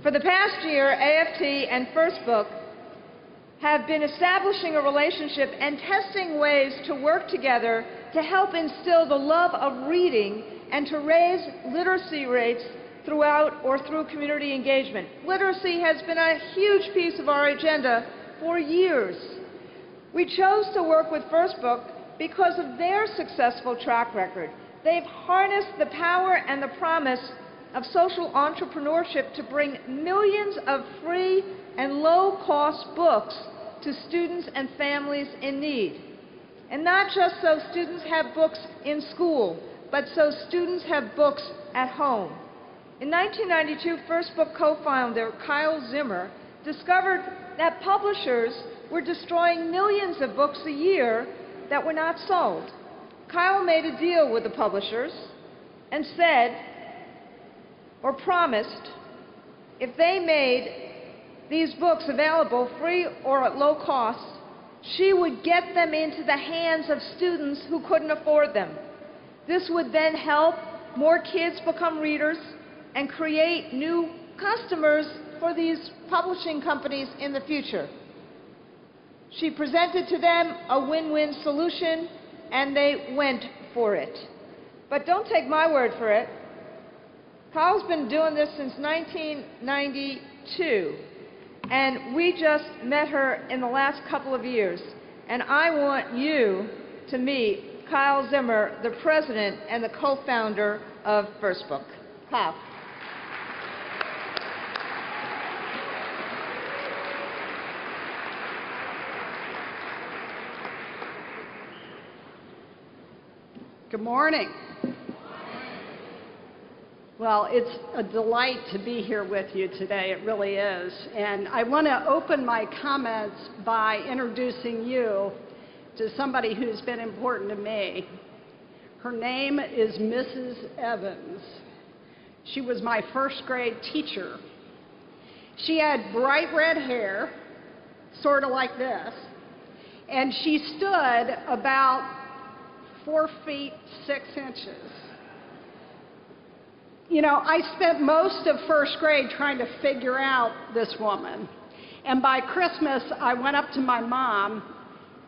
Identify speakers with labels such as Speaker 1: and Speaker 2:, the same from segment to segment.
Speaker 1: For the past year, AFT and First Book have been establishing a relationship and testing ways to work together to help instill the love of reading and to raise literacy rates through community engagement. Literacy has been a huge piece of our agenda for years. We chose to work with First Book because of their successful track record. They've harnessed the power and the promise of social entrepreneurship to bring millions of free and low-cost books to students and families in need. And not just so students have books in school, but so students have books at home. In 1992, First Book co-founder Kyle Zimmer discovered that publishers were destroying millions of books a year that were not sold. Kyle made a deal with the publishers and said, or promised, if they made these books available free or at low cost, she would get them into the hands of students who couldn't afford them. This would then help more kids become readers and create new customers for these publishing companies in the future. She presented to them a win-win solution, and they went for it. But don't take my word for it. Kyle's been doing this since 1992, and we just met her in the last couple of years. And I want you to meet Kyle Zimmer, the president and the co-founder of First Book. Kyle.
Speaker 2: Good morning. Well, it's a delight to be here with you today. It really is. And I want to open my comments by introducing you to somebody who's been important to me. Her name is Mrs. Evans. She was my first grade teacher. She had bright red hair, sort of like this, and she stood about 4 feet 6 inches. You know, I spent most of first grade trying to figure out this woman. And by Christmas, I went up to my mom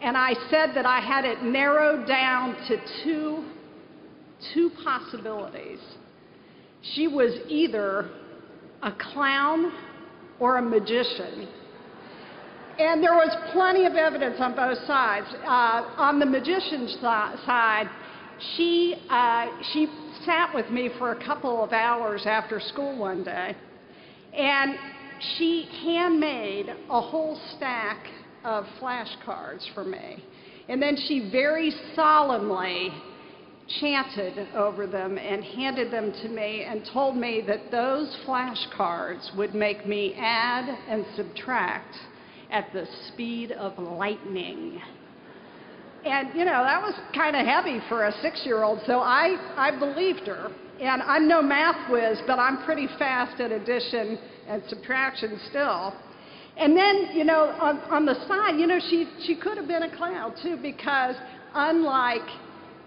Speaker 2: and I said that I had it narrowed down to two possibilities. She was either a clown or a magician. And there was plenty of evidence on both sides. On the magician's side, she sat with me for a couple of hours after school one day, and she handmade a whole stack of flashcards for me. And then she very solemnly chanted over them and handed them to me and told me that those flashcards would make me add and subtract at the speed of lightning. And, you know, that was kind of heavy for a 6-year-old, so I believed her. And I'm no math whiz, but I'm pretty fast at addition and subtraction still. And then, you know, on the side, you know, she could have been a clown, too, because unlike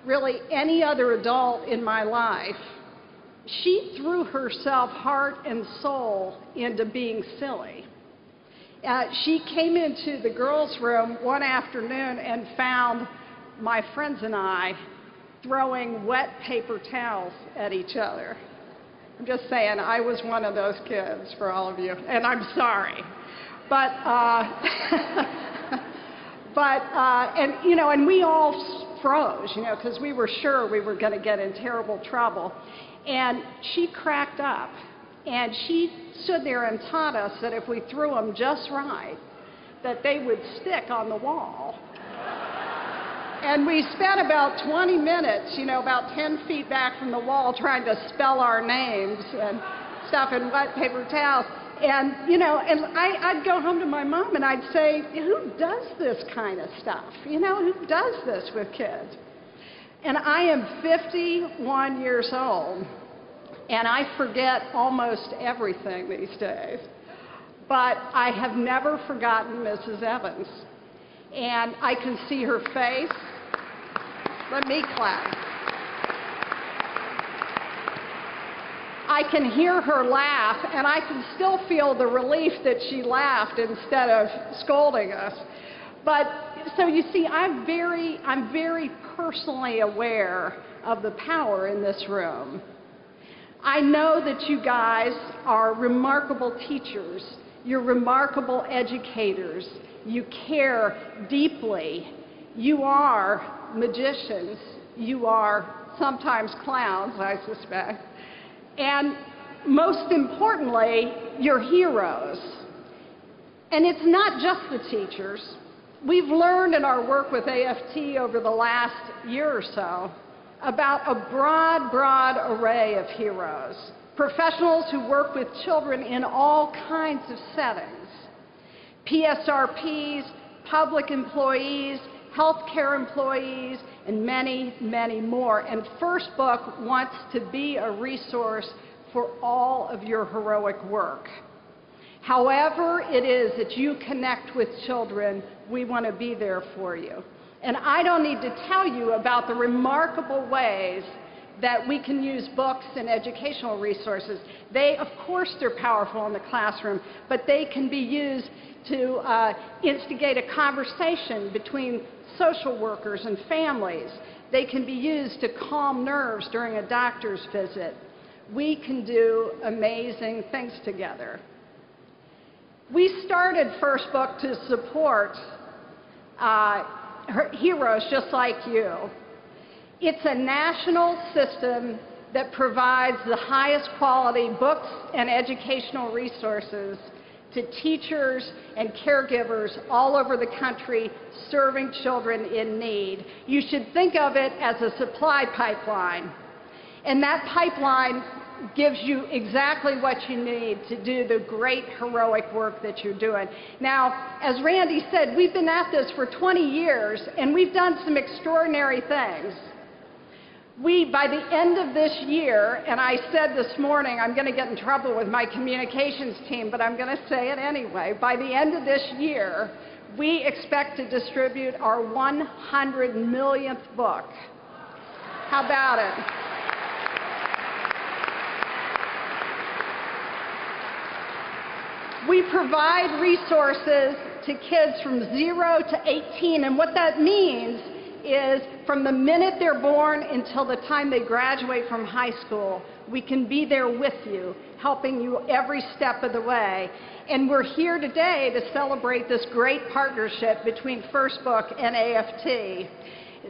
Speaker 2: really any other adult in my life, she threw herself heart and soul into being silly. She came into the girls' room one afternoon and found my friends and I throwing wet paper towels at each other. I'm just saying, I was one of those kids for all of you, and I'm sorry. But, and, you know, and we all froze, you know, because we were sure we were going to get in terrible trouble. And she cracked up. And she stood there and taught us that if we threw them just right, that they would stick on the wall. And we spent about 20 minutes, you know, about 10 feet back from the wall trying to spell our names and stuff in wet paper towels. And, you know, and I'd go home to my mom and I'd say, who does this kind of stuff? You know, who does this with kids? And I am 51 years old. And I forget almost everything these days. But I have never forgotten Mrs. Evans. And I can see her face. Let me clap. I can hear her laugh, and I can still feel the relief that she laughed instead of scolding us. But so you see, I'm very personally aware of the power in this room. I know that you guys are remarkable teachers. You're remarkable educators. You care deeply. You are magicians. You are sometimes clowns, I suspect. And most importantly, you're heroes. And it's not just the teachers. We've learned in our work with AFT over the last year or so about a broad array of heroes. Professionals who work with children in all kinds of settings. PSRPs, public employees, healthcare employees, and many, many more. And First Book wants to be a resource for all of your heroic work. However it is that you connect with children, we want to be there for you. And I don't need to tell you about the remarkable ways that we can use books and educational resources. They, of course, they're powerful in the classroom, but they can be used to instigate a conversation between social workers and families. They can be used to calm nerves during a doctor's visit. We can do amazing things together. We started First Book to support heroes just like you. It's a national system that provides the highest quality books and educational resources to teachers and caregivers all over the country serving children in need. You should think of it as a supply pipeline. And that pipeline gives you exactly what you need to do the great heroic work that you're doing. Now, as Randy said, we've been at this for 20 years, and we've done some extraordinary things. By the end of this year, and I said this morning, I'm going to get in trouble with my communications team, but I'm going to say it anyway. By the end of this year, we expect to distribute our 100 millionth book. How about it? We provide resources to kids from 0 to 18, and what that means is from the minute they're born until the time they graduate from high school, we can be there with you, helping you every step of the way. And we're here today to celebrate this great partnership between First Book and AFT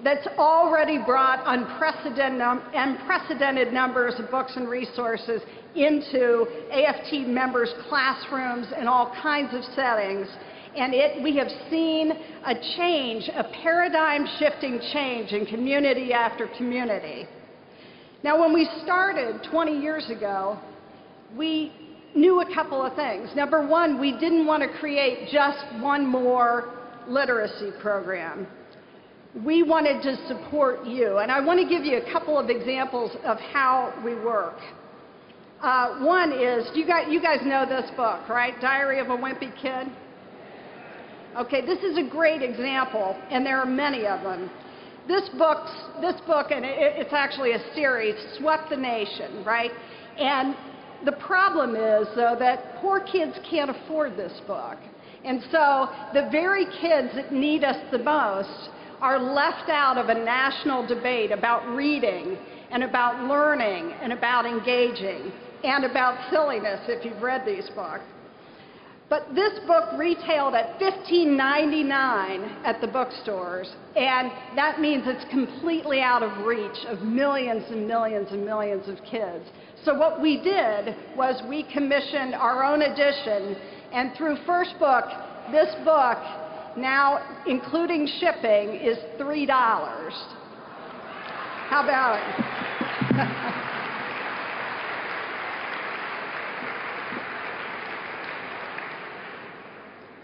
Speaker 2: that's already brought unprecedented numbers of books and resources into AFT members' classrooms in all kinds of settings. And we have seen a change, a paradigm-shifting change in community after community. Now, when we started 20 years ago, we knew a couple of things. Number one, we didn't want to create just one more literacy program. We wanted to support you. And I want to give you a couple of examples of how we work. One is, you guys know this book, right? Diary of a Wimpy Kid? Okay, this is a great example, and there are many of them. This book, and it's actually a series, swept the nation, right? And the problem is, though, that poor kids can't afford this book. And so the very kids that need us the most are left out of a national debate about reading and about learning and about engaging and about silliness, if you've read these books. But this book retailed at $15.99 at the bookstores, and that means it's completely out of reach of millions and millions and millions of kids. So what we did was we commissioned our own edition, and through First Book, this book, now including shipping, is $3. How about it?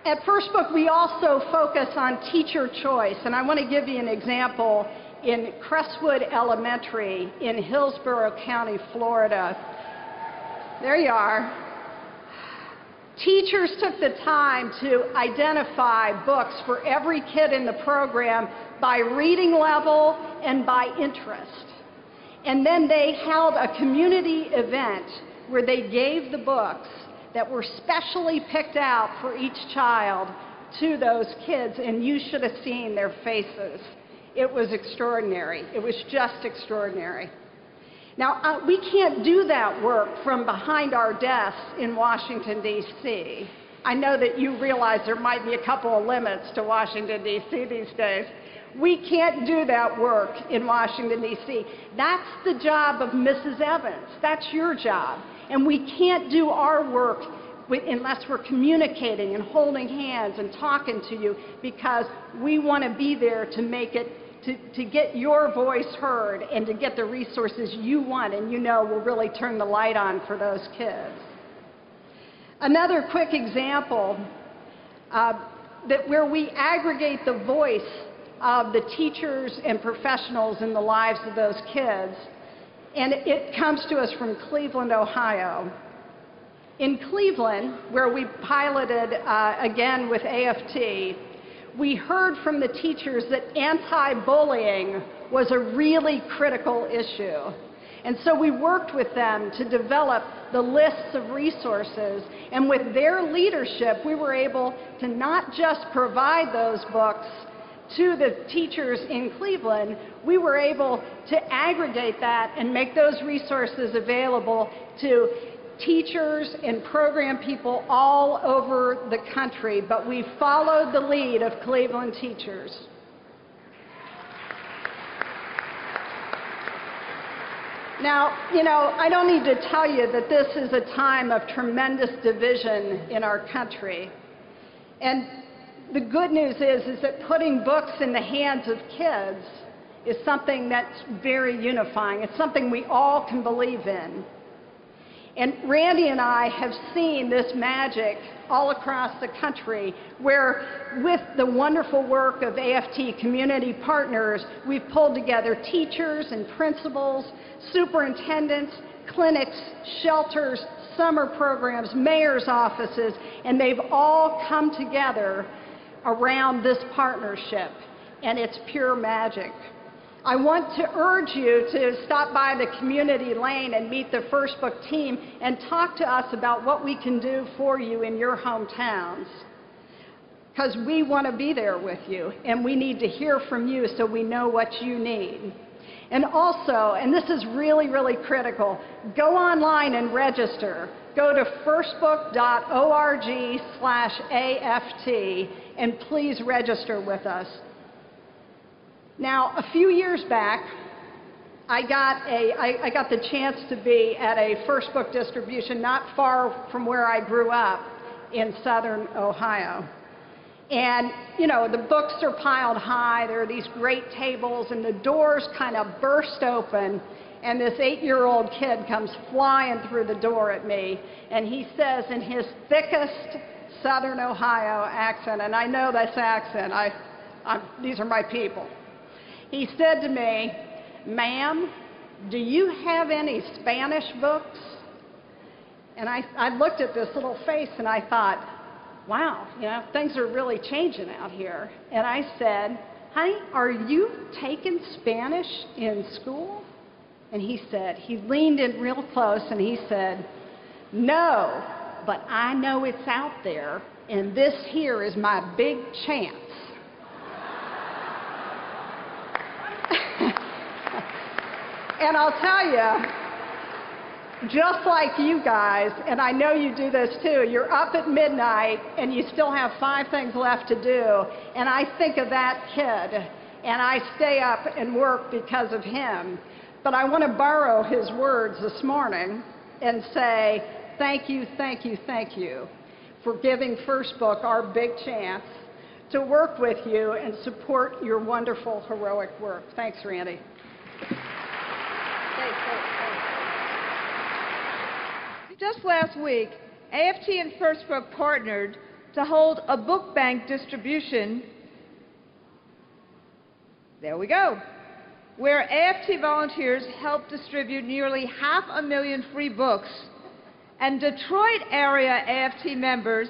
Speaker 2: At First Book, we also focus on teacher choice, and I want to give you an example in Crestwood Elementary in Hillsborough County, Florida. There you are. Teachers took the time to identify books for every kid in the program by reading level and by interest. And then they held a community event where they gave the books that were specially picked out for each child to those kids, and you should have seen their faces. It was extraordinary. It was just extraordinary. Now, we can't do that work from behind our desks in Washington, D.C. I know that you realize there might be a couple of limits to Washington, D.C. these days. We can't do that work in Washington, D.C. That's the job of Mrs. Evans. That's your job. And we can't do our work unless we're communicating and holding hands and talking to you, because we want to be there to make it, to get your voice heard and to get the resources you want and you know will really turn the light on for those kids. Another quick example that where we aggregate the voice of the teachers and professionals in the lives of those kids, and it comes to us from Cleveland, Ohio. In Cleveland, where we piloted again with AFT, we heard from the teachers that anti-bullying was a really critical issue. And so we worked with them to develop the lists of resources, and with their leadership, we were able to not just provide those books to the teachers in Cleveland, we were able to aggregate that and make those resources available to teachers and program people all over the country, but we followed the lead of Cleveland teachers. Now, you know, I don't need to tell you that this is a time of tremendous division in our country. And the good news is that putting books in the hands of kids is something that's very unifying. It's something we all can believe in. And Randy and I have seen this magic all across the country, where with the wonderful work of AFT community partners, we've pulled together teachers and principals, superintendents, clinics, shelters, summer programs, mayor's offices, and they've all come together around this partnership, and it's pure magic. I want to urge you to stop by the community lane and meet the First Book team and talk to us about what we can do for you in your hometowns, because we want to be there with you, and we need to hear from you so we know what you need. And also, and this is really, really critical, go online and register. Go to firstbook.org/AFT and please register with us. Now, a few years back, I got the chance to be at a First Book distribution not far from where I grew up in southern Ohio. And, you know, the books are piled high, there are these great tables, and the doors kind of burst open, and this 8-year-old kid comes flying through the door at me, and he says in his thickest southern Ohio accent, and I know this accent, these are my people. He said to me, "Ma'am, do you have any Spanish books?" And I looked at this little face and I thought, wow, you know, things are really changing out here. And I said, "Honey, are you taking Spanish in school?" And he said, he leaned in real close and he said, "No, but I know it's out there, and this here is my big chance." And I'll tell you, just like you guys, and I know you do this too, you're up at midnight and you still have 5 things left to do, and I think of that kid, and I stay up and work because of him. But I want to borrow his words this morning and say, thank you, thank you, thank you for giving First Book our big chance to work with you and support your wonderful, heroic work. Thanks, Randy.
Speaker 1: Just last week, AFT and First Book partnered to hold a book bank distribution, there we go, where AFT volunteers helped distribute nearly 500,000 free books, and Detroit area AFT members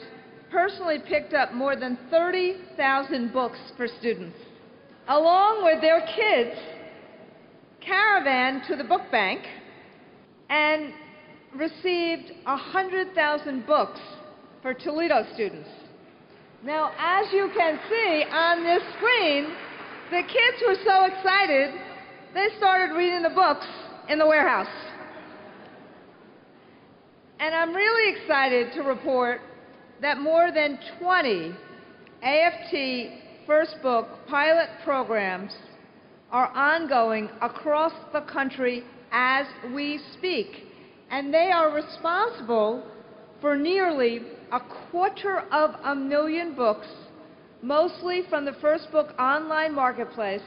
Speaker 1: personally picked up more than 30,000 books for students. Along with their kids, caravan to the book bank and received 100,000 books for Toledo students. Now, as you can see on this screen, the kids were so excited, they started reading the books in the warehouse. And I'm really excited to report that more than 20 AFT First Book pilot programs are ongoing across the country as we speak. And they are responsible for nearly 250,000 books, mostly from the First Book online marketplace,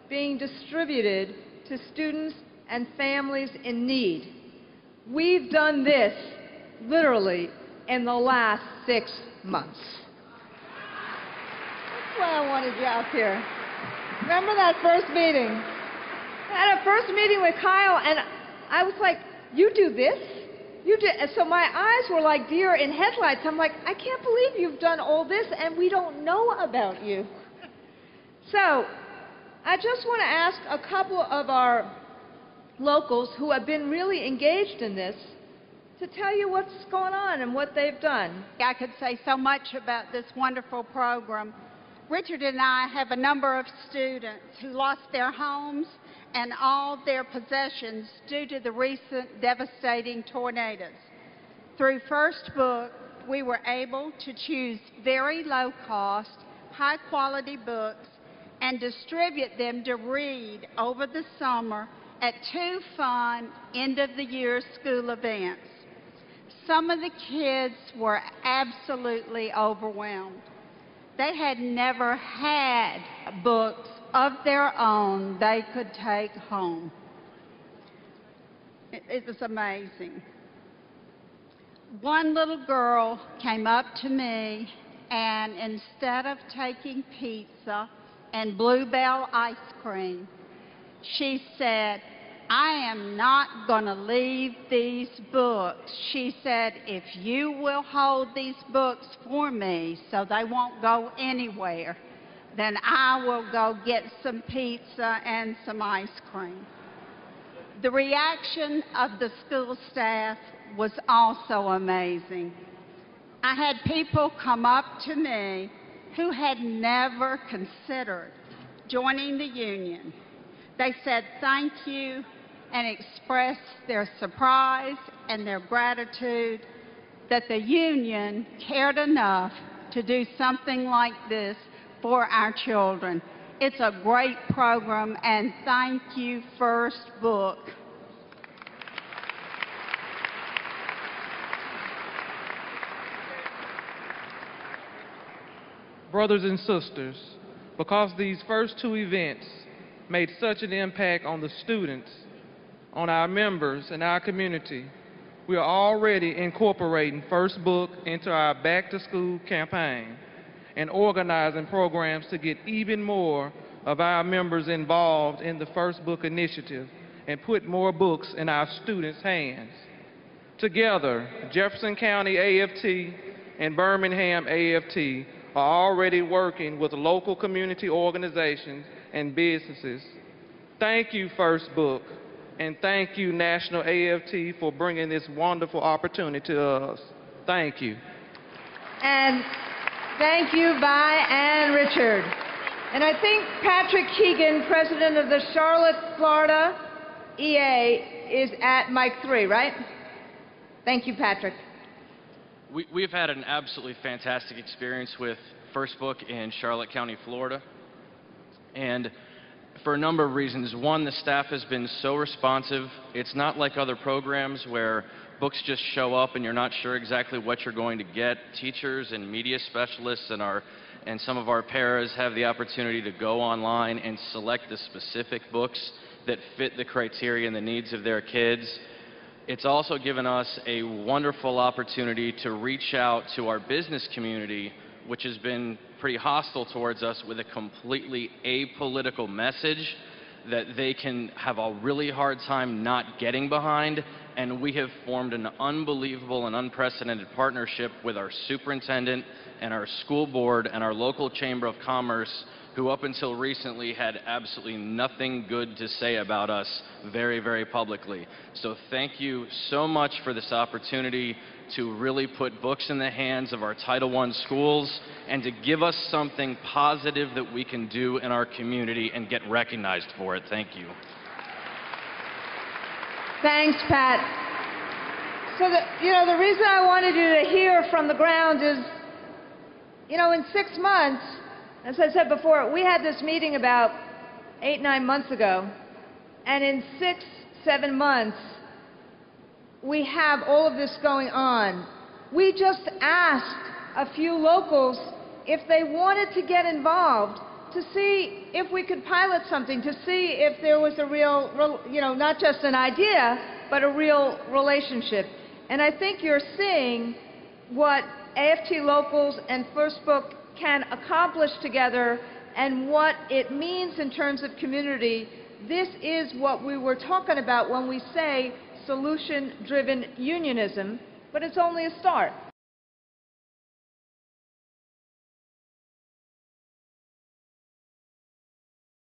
Speaker 1: being distributed to students and families in need. We've done this literally in the last 6 months. That's why I wanted you up here. Remember that first meeting? I had a first meeting with Kyle, and I was like, you do this? You did. And so my eyes were like deer in headlights. I'm like, I can't believe you've done all this, and we don't know about you. So I just want to ask a couple of our locals who have been really engaged in this to tell you what's going on and what they've done.
Speaker 3: I could say so much about this wonderful program. Richard and I have a number of students who lost their homes and all their possessions due to the recent devastating tornadoes. Through First Book, we were able to choose very low-cost, high-quality books and distribute them to read over the summer at 2 fun end-of-the-year school events. Some of the kids were absolutely overwhelmed. They had never had books of their own they could take home. It was amazing. One little girl came up to me, and instead of taking pizza and Bluebell ice cream, she said, I am not going to leave these books. She said, if you will hold these books for me so they won't go anywhere, then I will go get some pizza and some ice cream. The reaction of the school staff was also amazing. I had people come up to me who had never considered joining the union. They said thank you and expressed their surprise and their gratitude that the union cared enough to do something like this for our children. It's a great program, and thank you, First Book.
Speaker 4: Brothers and sisters, because these first 2 events made such an impact on the students, on our members, and our community, we are already incorporating First Book into our back-to-school campaign and organizing programs to get even more of our members involved in the First Book initiative and put more books in our students' hands. Together, Jefferson County AFT and Birmingham AFT are already working with local community organizations and businesses. Thank you, First Book, and thank you, National AFT, for bringing this wonderful opportunity to us. Thank you.
Speaker 1: And thank you, Vi and Richard. And I think Patrick Keegan, president of the Charlotte, Florida EA, is at mic 3, right? Thank you, Patrick.
Speaker 5: We've had an absolutely fantastic experience with First Book in Charlotte County, Florida. And for a number of reasons. One, the staff has been so responsive. It's not like other programs where books just show up and you're not sure exactly what you're going to get. Teachers and media specialists and some of our paras have the opportunity to go online and select the specific books that fit the criteria and the needs of their kids. It's also given us a wonderful opportunity to reach out to our business community, which has been pretty hostile towards us, with a completely apolitical message that they can have a really hard time not getting behind. And we have formed an unbelievable and unprecedented partnership with our superintendent and our school board and our local chamber of commerce, who up until recently had absolutely nothing good to say about us very, very publicly. So thank you so much for this opportunity to really put books in the hands of our Title I schools and to give us something positive that we can do in our community and get recognized for it. Thank you.
Speaker 1: Thanks, Pat. So, the reason I wanted you to hear from the ground is, in 6 months, as I said before, we had this meeting about 8, 9 months ago, and in 6, 7 months, we have all of this going on. We just asked a few locals if they wanted to get involved to see if we could pilot something, to see if there was a real, not just an idea, but a real relationship. And I think you're seeing what AFT Locals and First Book can accomplish together and what it means in terms of community. This is what we were talking about when we say solution-driven unionism, but it's only a start.